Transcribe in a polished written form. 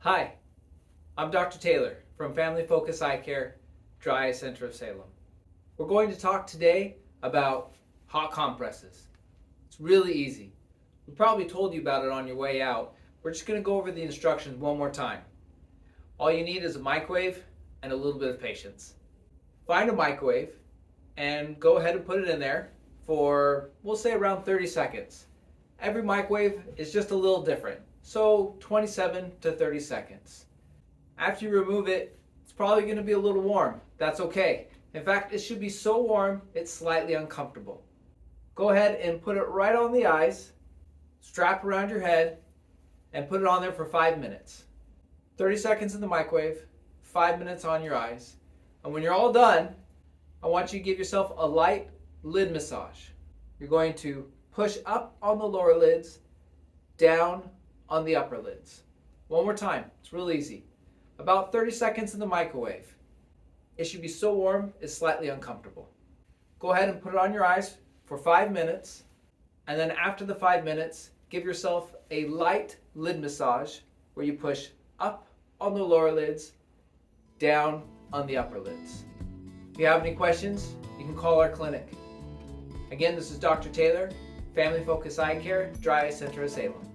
Hi, I'm Dr. Taylor from Family Focus Eye Care, Dry Eye Center of Salem. We're going to talk today about hot compresses. It's really easy. We probably told you about it on your way out. We're just going to go over the instructions one more time. All you need is a microwave and a little bit of patience. Find a microwave and go ahead and put it in there for, we'll say, around 30 seconds. Every microwave is just a little different, so 27 to 30 seconds. After you remove it, it's probably going to be a little warm. That's okay. In fact, it should be so warm it's slightly uncomfortable. Go ahead and put it right on the eyes, strap around your head, and put it on there for 5 minutes. 30 seconds in the microwave, 5 minutes on your eyes. And when you're all done, I want you to give yourself a light lid massage. You're going to push up on the lower lids, down on the upper lids. One more time. It's real easy. About 30 seconds in the microwave. It should be so warm it's slightly uncomfortable. Go ahead and put it on your eyes for 5 minutes, and then after the 5 minutes, give yourself a light lid massage where you push up on the lower lids, down on the upper lids. If you have any questions, you can call our clinic. Again, this is Dr. Taylor, Family Focus Eye Care, Dry Eye Center of Salem.